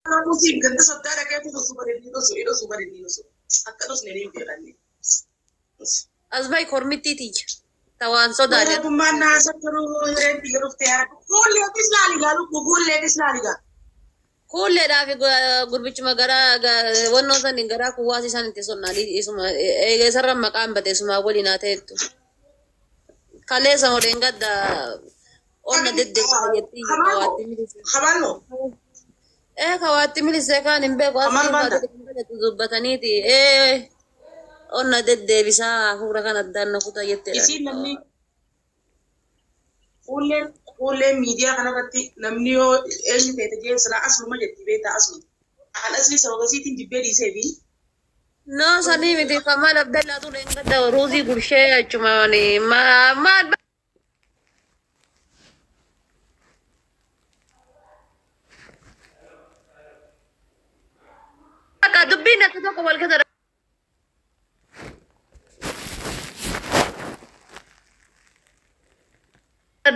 Musik kan saudara kayak itu super ini so. Akalos nering berani. Asbai kormiti tij. Tawan soda Ada pemana sakuru renti garuf tiara. Kulle bis lali galu kulle bis lali ga. Kulle da fi gurbich magara wonno san ingara ku wasi san te sonnali isuma e sarra maqam bate suma wali na tetu. Kale sa modenga da onna dedde yetti kawati milise. Khabalo. Kawati milise kan imbe ko asli zubataniti onna dedde bisa hura kan adanna kuta yette. Isi namni kulle media kana katti namni yo eni te je sara aslu ma jetti beta aslu. Al asli sawagasi tin dibedi sebi. No sani miti kamal abdalla tu lenga da rozi gurshe chumani ma ka dubbina to ko wal kadar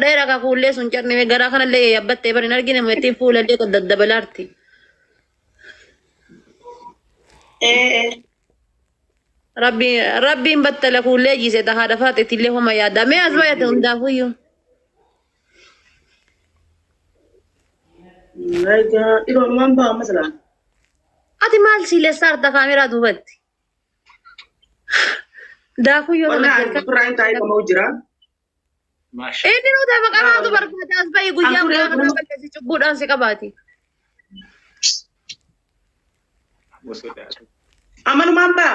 daira ka kulle sun charne me gara kana le yabatte bari nargine meti fuula de ko daddabalarti rabbi battala kulle jise ta hada fatati le homa yada me azwayata unda huyo Naga iro mamba masalan. ati mal sile sarta kamera dubatti da huyo Wallahi Quran tay ko mawjira. Masha. no da makara du barbada azbay guyam da ka si chubudan si kabati Aman mamba.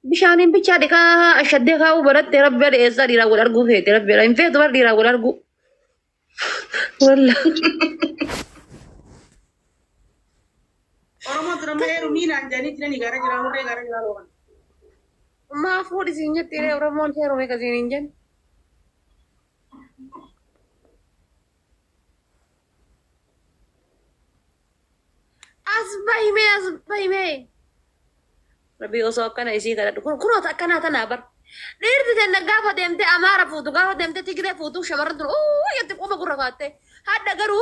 bishanin bicha de ka ashadde ka ubaratte rabbi de esa dira wal argu fete rabbi ra in fete bar dira wal argu walla Oromo drama eru ni nanjani tirani gara jira lokan. ma fodi sinya tire ramon hero me kazin injen asbay me rabbi oso kana isi kada kuno ta kana ta nabar dirti ten gafa demte amara futu gafa demte tigre futu shamardu yatti qoma gurafate hadda garu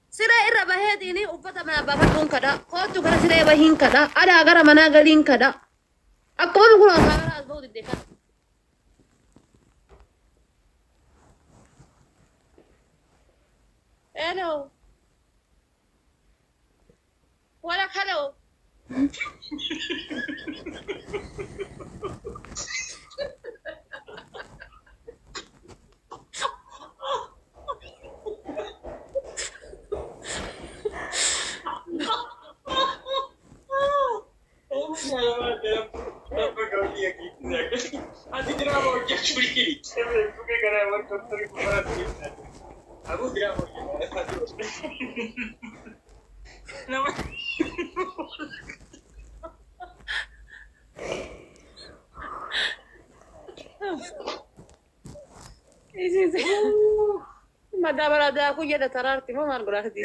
sira irra bahedini ubbata ma babadun kada kotu gara sira bahin kada ada gara mana galin kada akkuma kuno sara azbawdi dekan hello wala hello Madabara da aku ya da tararti mo mar gurahdi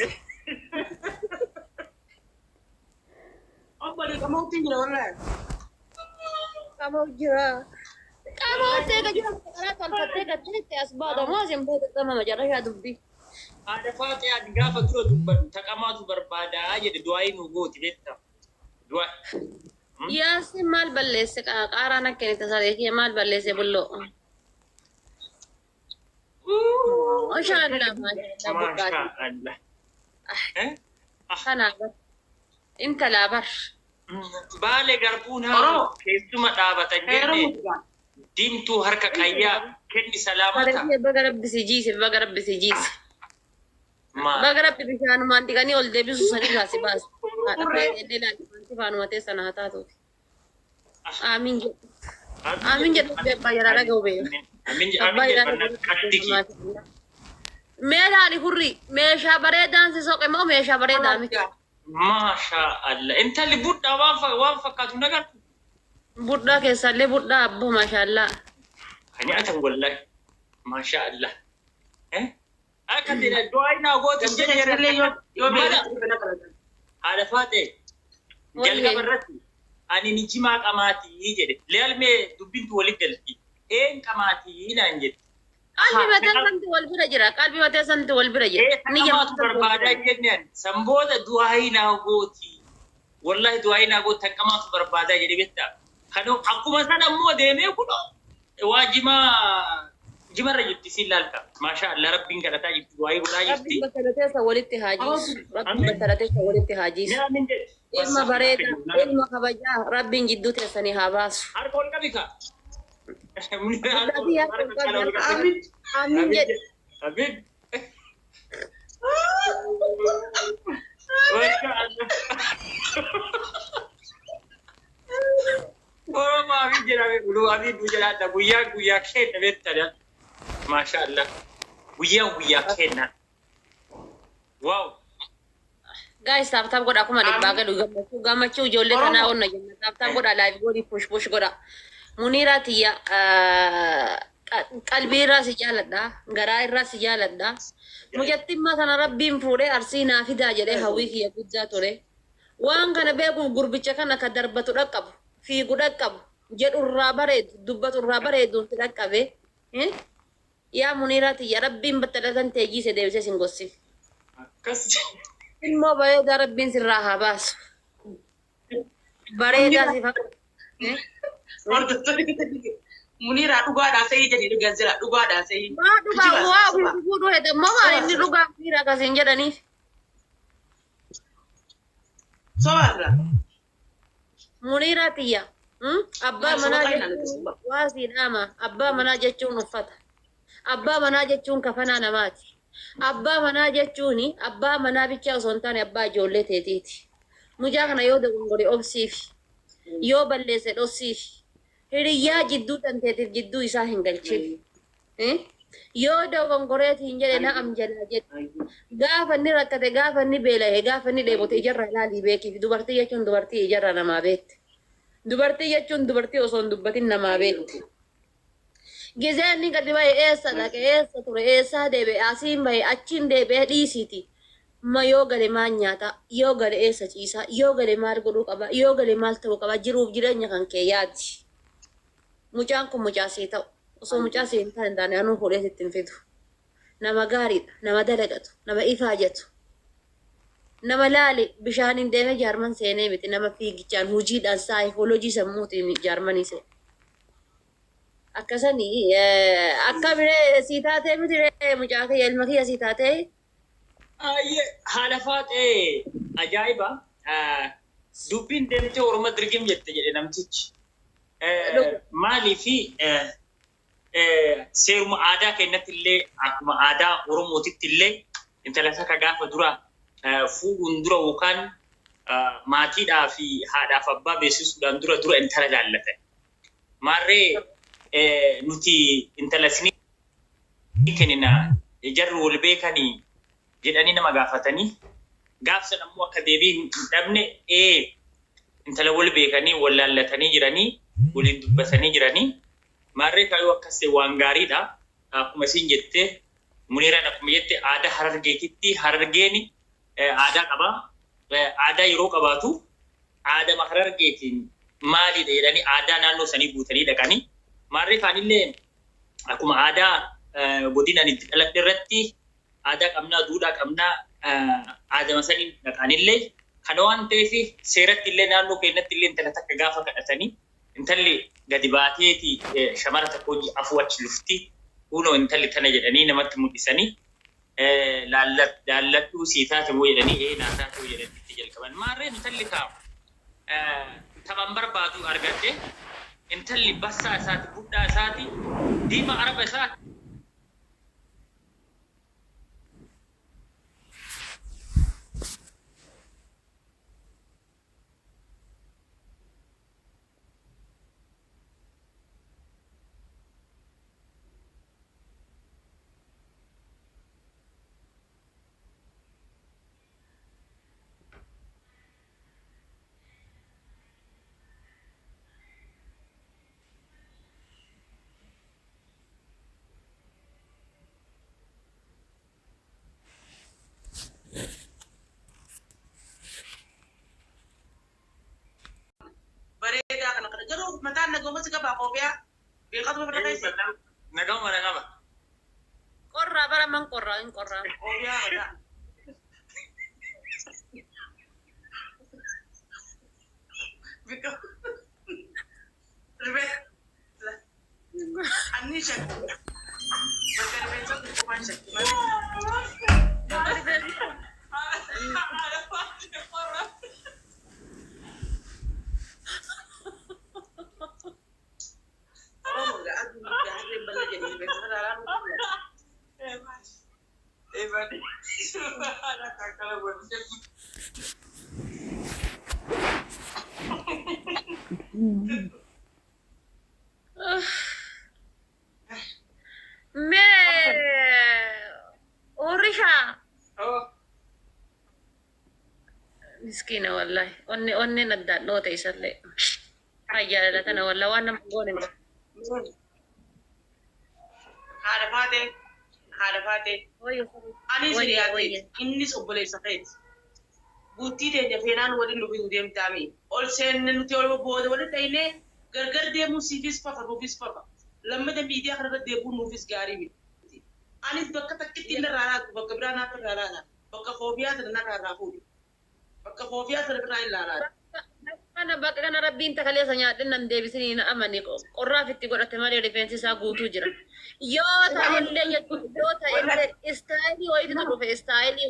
Apa ni kamu tinggal orang? kamu jira kamu tega jira kara tal tega tete asbada ma jam bada tama majara ya dubbi Ada fati ad gafa turo dubban takamatu barbada aje de duai nu goti detta. Dua. ya si mal ballese qara nakke ni tasare ki mal ballese bullo Masha Allah Masha Allah. kana inta labar Baale garbuun Oro. haa keessuma dhaabatan Heru jenne muda. diimtuu harka qayyaa kenni salaamata. baga rabbi sijise baga rabbi sijise Maal? baga rabbi bishaan mantikani ol deebisu sani gaasi baas ede la manti faanu mate sana hataatu amin jedhu bebba yarara gaube Amin jedhu qattiki. meeshaani hurri meeshaa bareedaan si soqe moo meeshaa bareedaa miti Masha Allah. Intalli budhaa waan fakkaatu nagartu. budhaa keessallee budhaa abbo maashaallah Kan nyaatan wallahi. Masha Allah. Akka tira du'aa naa gootu Jelle yo Mala. be. haadha faate jalqaba irratti ani ni jimaa qamaatii jedhe leelmee dubbintu walitti galti een qamaatii naan jedhe Qalbi mataa santi wal bira jira. Qalbi mataa santi wal bira jira. Ni Taqamaatu barbaadaa jennaan sanbooda du'aayi naa gooti. Wallahi du'aayi naa gooti taqamaatu barbaadaa jedhe beektaa. Kanoo akkuma sana immoo deemee kunoo waa jimarra jirti siin laalka. Maashaa Allah rabbiin kadhataa jirti du'aayi godhaa jirti. Rabbiin bakka dhateessa walitti haajisu. Rabbiin bakka dhateessa walitti haajisu. Ilma bareedaa, ilma kabajaa Rabbiin jidduu teessanii haa baasu. Harka ol qabi kaa. Amin jedhe. Amin. Oromoo amin jedhame uluu amin nu jedhaadha guyyaa kenna beektadha. Maasha Allah. Guyyaa kenna. Wow. Guys, taap godha akkuma dhibbaa galu gammachuu ijoollee kanaa onna jenna. Taap godha live godhi push godha. Muniiraa tiyya qalbii irraa si jaaladha. Garaa irraa si jaaladha. Mujattimmaa sana rabbiin fuudhee arsii naa fidaa jedhee hawwii kiyya guddaa ture. Waan kana beekuun gurbicha kana ka darbatu dhaqqabu, fiigu dhaqqabu, jedhu irraa bareedu, dubbatu irraa bareeduun si dhaqqabe. Yaa Muniiraa tiyya rabbiin battalatan teejiise deebisee sin gossiif. Ilmoo bareedaa rabbiin sirraa haa baasu. Bareedaa si Muniiraa dhugaadhaa sa'ii jedhee dhugaa jira dhugaadhaa sa'ii. Maa dhugaa waa gurguduu hedammoo maal inni dhugaa Muniiraa akkasiin jedhaniif. Soorra. Muniiraa tiyya. Abbaa manaa jechuun waa siidhaama. Abbaa manaa jechuun uffata. Abbaa manaa jechuun kafanaa namaati. Abbaa manaa jechuun abbaa manaa bichaa osoo hin taane abbaa ijoollee teetiiti. Mujaa kana yoo dogongore obsiif. Yoo balleesse dhossiif. Hiriyyaa jidduu tanteetiif jidduu isaa hin galchiif. Yoo dogongoreetiin jedhe na'am jalaa jedhe. Gaafa inni rakkate, gaafa inni beela'e, gaafa inni dheebote ijarra ilaalii beekiif. Dubartii jechuun dubartii ijarra namaa beekte. Dubartii jechuun dubartii osoo hin dubbatin namaa beekte. Gizee inni gadi ba'e eessa dhaqe, eessa ture, eessaa deebi'e, asiin ba'e, achiin deebi'ee dhiisiiti. Ma yoo gale maal nyaata, yoo gale eessa ciisa, yoo gale maal godhuu qaba, yoo gale maal ta'uu qaba, jiruuf jireenya kan kee yaadi. Mucaan kun mucaa sii ta'u. Osoo mucaa sii hin taane anuu fuudhee sitti hin fidu. Nama gaariidha, nama dalagatu, nama ifaajatu. Nama laali bishaaniin deemee jaarman seenee miti, nama fiigichaan hojiidhaan saayikooloojii sammuutiin jaarmanii seene. Akkasanii akka biree sii taatee miti mucaa kiyya ilma kiyya sii taatee. Haala faatee ajaa'iba. Dubbiin deemtee Oromoo dirgim jette jedhe namtichi. Maaliifi seeruma aadaa keenyatti illee akkuma aadaa Oromootitti illee intala takka gaafa dura fuudhuun dura yookaan maatiidhaa fi haadhaaf abbaa beeksisuudhaan dura intala jaallatan. Maarree nuti intala sinii kennina jarri wal beekanii jedhanii nama gaafatanii gaafsan ammoo akka deebii hin dhabne intala wal beekanii wal laallatanii jiranii waliin dubbatanii jiranii maarree kaayoo akkas waan gaariidha. Akkuma isin jette Muniiraan akkuma jette aadaa Harargeetitti Harargeeni aadaa qaba. Aadaa yeroo qabaatu aadaa Harargeetiin maalidha jedhanii aadaa naannoo sanii guutanii dhaqanii maarree kaanillee akkuma aadaa godinaan itti dhaladhe irratti aadaa qabnaa duudhaa qabnaa aadama sanii dhaqanillee kana waan ta'eef seeratti illee naannoo keenyatti illee intala takka gaafa kadhatanii intalli gadi baateeti shamara tokko hojii afuu achi lufti kunoo intalli tana jedhanii namatti mul'isanii laalladhuu sii taate moo jedhanii naa taate moo jedhanii itti jalqaban. Maarree intalli taphan barbaadu argadde intalli bassaa isaati budhaa isaati diima araba isaati. Bareedaa kana kana garuu mataan nagoma si qabaa kophee beekatu bira keessa. Nagama. قرّا برا من قرّا إن قرّا. Oobiyaa mataa. Bika. Rifeensa. Anni shakki. Bakka rifeensa kubbaan shakki malee. Oromoo gaa aduu gaa harreen balla jedhee rifeensa sararaan uffata. Ebadi. Ada kakala buat shakki. ورشا Oh. مسكينة والله وني ندات لو تيسر لي رجال أنا والله وأنا مقول إنه Haadha faatee. وي Ani وي siriyaate وي innis obboleessa keeti. Guuttii teenya feenaan waliin nu bituu deemtaame. Ol seenne nuti ol booda walitti dhaynee gargar deemuun siifis fafa nuufis fafa. Lammata miidiyaa kanarra deemuun nuufis gaarii miti. Anis bakka takkitti inni irraa laatu bakka biraa naaf irraa laata. Bakka foofiyaa sana narraa fuudhi. Bakka foofiyaa sana biraa hin laalaatu. أنا بقى أنا ربي أنت خليه سنيات إن ديبسني أنا أماني قرّا في التجارة تماري ريفنسي ساقو تجرا يوتا إلا استايلي وين تدرو في استايلي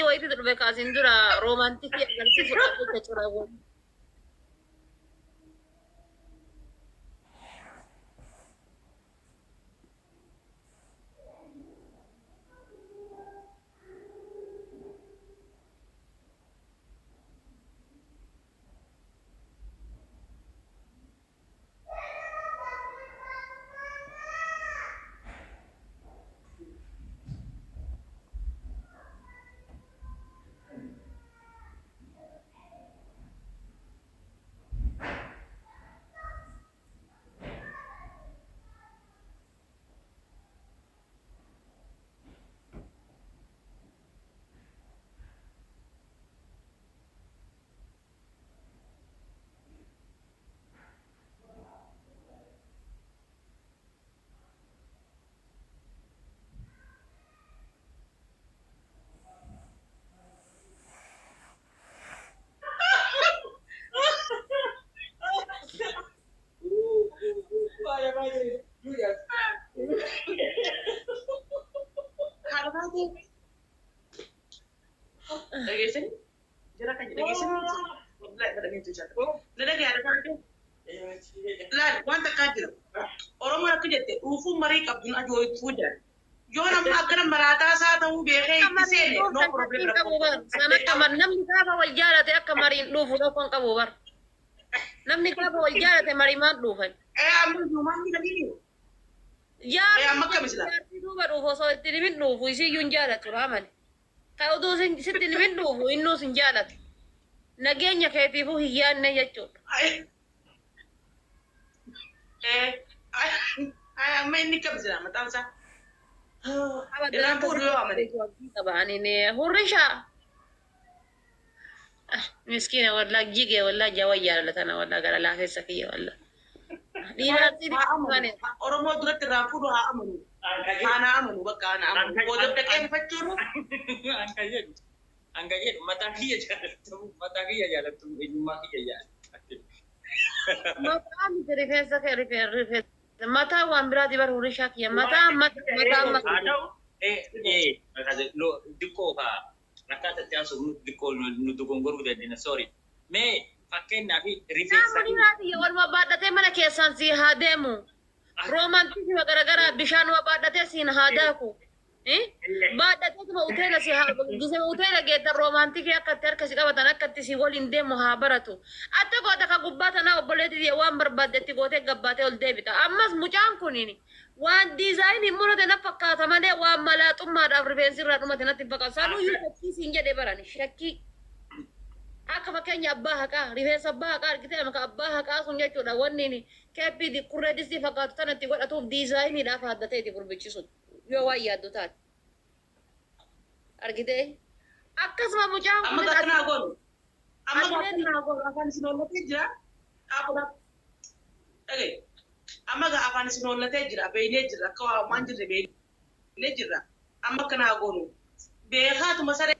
وين تدرو في كاسين درا رومانتيك يعني في سورة تجرا Haadha faatee. Dhageessanii? Jara kan dhageessanii? Wallahi ka dhageessu jaalladha. Na dhagee haadha faatee. Laal wanta akkaa jira. Oromoon akka jette dhuufuu marii qabduun ajoo'ituu jira. Yoo namni akkana maraataa isaa ta'uu beekee itti seene no problem sana kamar namni gaafa wal jaalate akka mariin dhuufu tokkoon qabu bar namni gaafa wal jaalate mariimaan dhuufan amma uumaan ni dhagiini. Amma akkami sila? duuba dhuufu osoo itti nimin dhuufu isiyyuu hin jaalatu raamani ta'u utuu sitti nimin dhuufu innuus hin jaalatu nageenya keetiifuu hin yaadne jechuudha. Amma inni kam sila mataan isaa? Iraan fuudhu yoo amane. Hurrisha. Miskiina wallah jige wallah jawaa jaalatana wallah gara laafessa kiyya wallah. Oromoo duratti iraan fuudhu haa amanu. Haa amanu bakka haa amanu. Booda dhaqee bifachuun. Hanga jedhu mataa kiyya jaalattu eenyummaa kiyya jaalatu. Mataa miti rifeensa kee rifeensa. Mata waan biraati bar hurrishaa kiyya mataa dikkoo ka akkaataa itti haasofnu dikkoo nu dogongoruu dandeenya sorry mee fakkeenyaaf rifeensa waluma baadhatee mana keessaan si haa deemu roomantiikii garagaraa bishaan waa baadhatee siin haa daaku baadhatee kuma uteela si haa gisee uteela geedda roomantiikii akka itti harka si qabatan akka itti si waliin deemu haa baratu atta goota ka gubbaa tanaa obboleetii waan barbaaddetti gootee gabbaatee ol deebita ammas mucaan kuniini waan diizaayinii mul'ate na fakkaata malee waan malaaxummaadhaaf rifeensi irraa dhumate natti fakkaata sanuyyuu shakkii siin jedhee barani shakkii akka fakkeenya abbaa haqaa rifeensa abbaa haqaa argitee maka abbaa haqaa sun jechuudha wanni keeppii dikurree distii fakkaatu tanatti godhatuuf diizaayiniidhaaf haddateeti gurbichisu yoo waan yaaddu taate argitee akkasuma mucaan kun amma kanaa goonu afaan isin ollatee jira dhaabudha dhagee amma afaan isin ollatee jira beeynee jira akka waan jirre beeynee نجرا أما كنا أقولوا بيخات مسار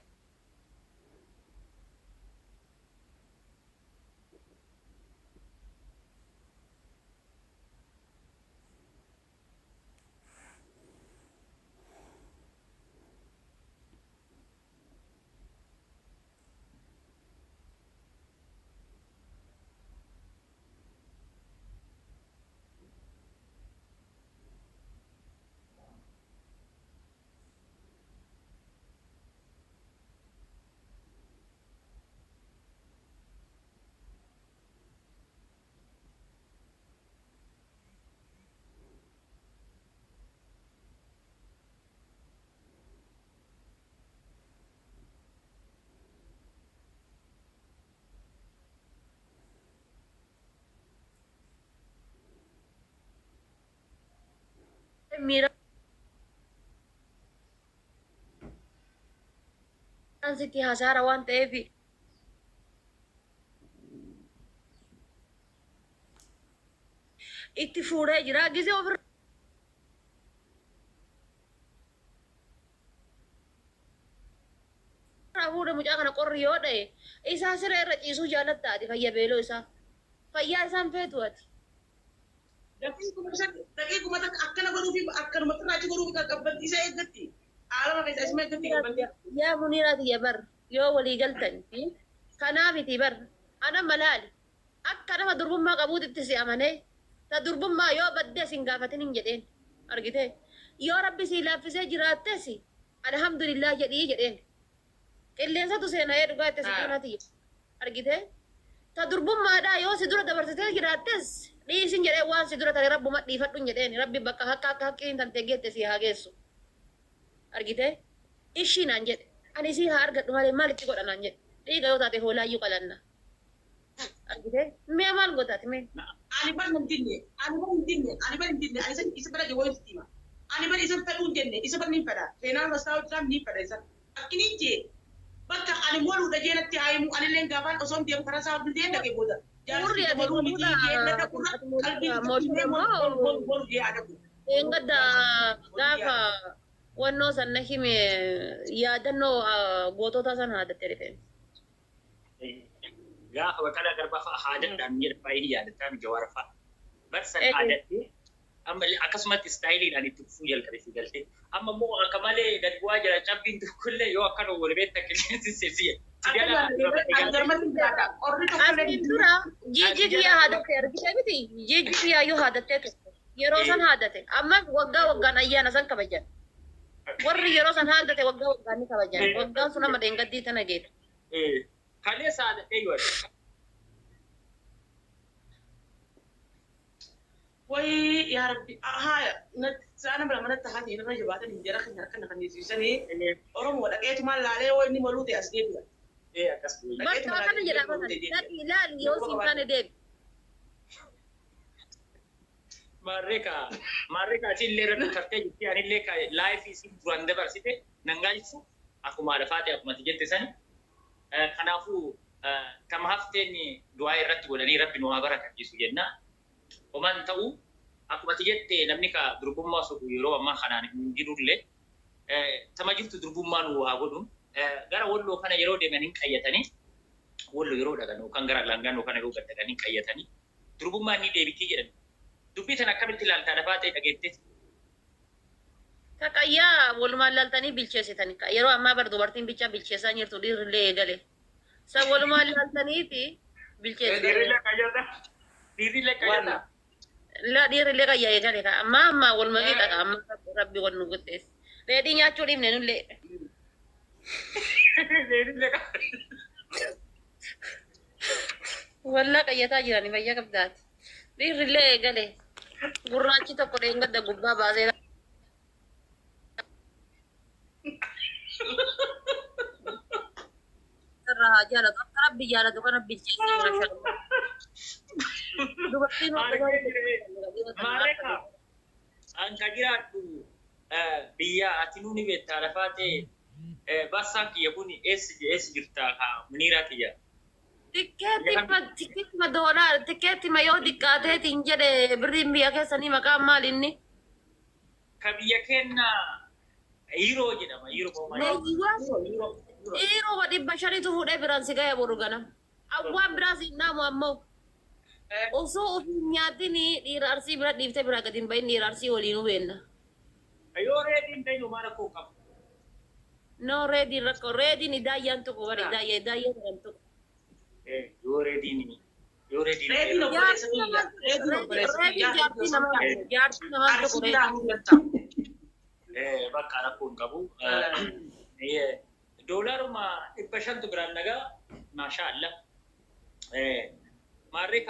ميران ستي هسارة وان تيفي itti fuudhee jira gisee ofirra fuudhe mucaa kana qorri yoo ta'e isaa siree irra ciisuu jaalattaati fayya beeloo isaa fayyaa isaan feetu ati دقيقة ما أكنا قالوا في أكنا ما تراجع قالوا في قبل إذا إدتي عالم كيس اسمه إدتي قبل yaa muniiraati ya bar yoo walii galtan kanaafiti bar ana malaali akka nama durbummaa qabuutitti si amanee ta durbummaa yoo baddee sin gaafatin hin jedheen argite yoo rabbi si laaffisee jiraattes alhamdulillah jedhii jedheen qilleensatu seena'ee dhugaa itti si kanati argite ta durbummaadhaa yoo si dura dabarsitee jiraattes dhiisin jedhee waan si dura tare rabbuma dhiifadhu hin jedheen rabbi bakka akka haqqiin tante geette si haa geessu argite ishiinaan jedhe ani si haa argadhu malee maalitti godhanaan jedhe dhiiga yoo taate hoolaayyuu qalanna argite mee maal gootaati mee ani ban hintinne ani ban hintinne ani ban hintinne ani san isa bada jawoo istima ani ban isa fedhu hintinne isa ban hin fedha seenaan wasaa islam ni fedha isa akkini je bakka ani molu da jeenatti haayimu ani leen gaafaan osoo deemu karaa isaa hundee dhaqee booda Murri ati engadda gaafa wannoo sanna hime yaadannoo gootota san haadatte dhufe. Gaafa bakka garba haadadhaan jedha faayidii yaadataan jawaara fa'a. Barsan haadattee amma akkasumatti istaayiliidhaan itti fufuu jalqabe si galtee amma immoo akka malee gadi bu'aa jira cabbiin tokkollee yoo akkana wal beekta qilleensi seesiye. Asiin dura jijji kiyyaa haadatte argite miti jijji kiyyaa yoo haadattee turte yeroo san haadate amma waggaa waggaan ayyaana san kabajan warri yeroo san haadate waggaa waggaan ni kabajan waggaan sun amma dheengaddii tana geetu. Kalee saadattee yoo وي يا ربي ها أنا بلا منت هذه أنا جبت لي جرا خن كنا خن يسوسني أروم ولا جيت مال عليه وإني مولود أسديد إيه أكسب بس ما كان جرا مثلا لا اليوم كان ديب مريكا تيلي ربي كرتة جتي يعني ليك لايف يسيب برانده برسيته نعايشو أكو معرفات أكو ما تيجي تسني خنافو كم هفتني دعاء رت ولا ني ربي نوابرك يسوع جنة ومن تاو aku mati jette namni ka durbummaa so yeroo amma kanaan hin jirulle tama jirtu durbummaan waa godhun gara wallo kana yeroo deemanii qayyatanii wallo yeroo dhaqanu kan gara langaan kana yeroo gaddaanii qayyatanii durbummaan ni deebitii jedhan dubbii tan akkamitti ilaaltaa dafaa ta'e dhageette takayyaa walumaan laaltanii bilcheessitanii yeroo ammaa bar dubartiin bichaa bilcheessaa jirtu dhiirrillee eegale sa walumaan laaltaniiti bilcheessitanii dhiirrillee qayyata لا دير اللي غيا يجري كا أما والمجيء كا أما ربي والنقطة لدي نياتشو لي منو لي والله كا يتاجرني بيا كبدات دير اللي يجري قرناچي تو كورين قد غبا بازي رها جالا ربي جالا تو ربي جيسي ما شاء الله Mereka angka jiratu biaya atinuni beta lafate basak ya puni es jirta ka menirati ya. Tiket ma dolar tiket ma yo dikate tinjade berdin biaya ke sani maka mal ini. Kabiya kenna Hero jedhama. Hero Nee Komanda. jiwa. Iro wadi bashari tu fude biran sigaya borugana. Awwa Brazil namu ammo. Oso ofi nyati ni dirarsi berat difte beragatin bain dirarsi olinu wenna. Ayo ready tayo mara ko kam. No ready rako ready ni dayan tu ko wari dayan tu. Yo ready ni. Yo ready ni. Ready no boleh sedia. Ready no boleh Ready sedia. jarti nama Harus tu ko sudah ready. mengentang. Bakka rakkoon qabu. Doolaaruma 500 biraan nagaa maasha Allah. Maarree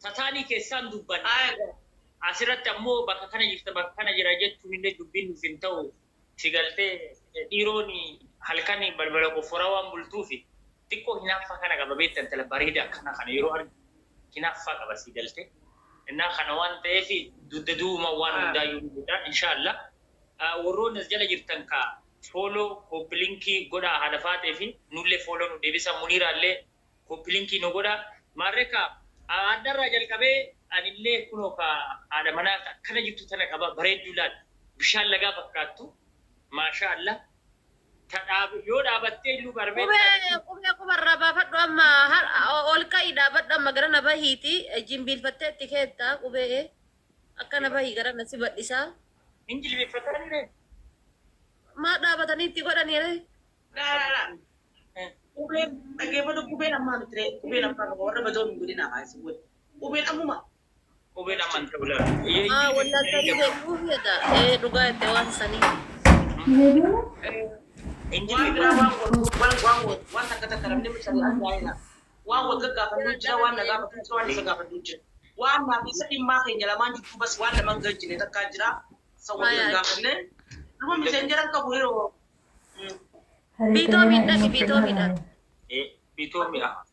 tataanii keessaan dubbanna. Asirratti ammoo bakka kana jirta bakka kana jira jechuun illee dubbiin nuuf hin ta'u si galtee dhiiroon halkan balbala qofforaa waan bultuufi xiqqoo hinaaffaa kana qaba beektan tala bareeda akkana kana yeroo argu hinaaffaa qaba si galtee. Innaa kana waan ta'eef dudda duuma waan hundaayyuu guddaa inshaallah. Warroon as jala jirtan ka follow koppilinkii godha haadha faatee fi nullee follow nu deebisa muniiraallee koppilinkii nu godha. Maarree ka addarraa jalqabee anillee kunoo ka haadha manaa akkana jirtu tana qaba bareedduu laal bishaan lagaa fakkaattu maasha Allah. Yoo dhaabattee illuu barbee. Qubee kubarraa baafadhu amma ol ka'ii dhaabadhu amma gara na bahiiti jimbiilfattee itti keetta qubee akkana bahii gara na si badhisaa. Injili beeffatanii ree. Maa dhaabatanii itti godhanii Kubeen dhaggeeffatu kubeen ammaa miti ree kubeen ammaa qaba warra badoon hin godina haasi godhe. Kubeen ammuma. Kubeen ammaan ta'u laa. Wallaaltanii beekuu fedha. Dhugaa itti waan sanii. Waan biraa waan takka takka namni miti ajaa'iba. Waan wal gaggaafannu jira waan na gaafatu jira waan isa gaafatu jira. Waan naaf isa dhimmaa keenya lamaan jidduu bas waan lamaan galchine takkaa jira. Sawwan gaafanne. Nama miseenjera qabu yeroo. Bitoo miidhagi bitoo miidhagi. Bitoo miidhaga.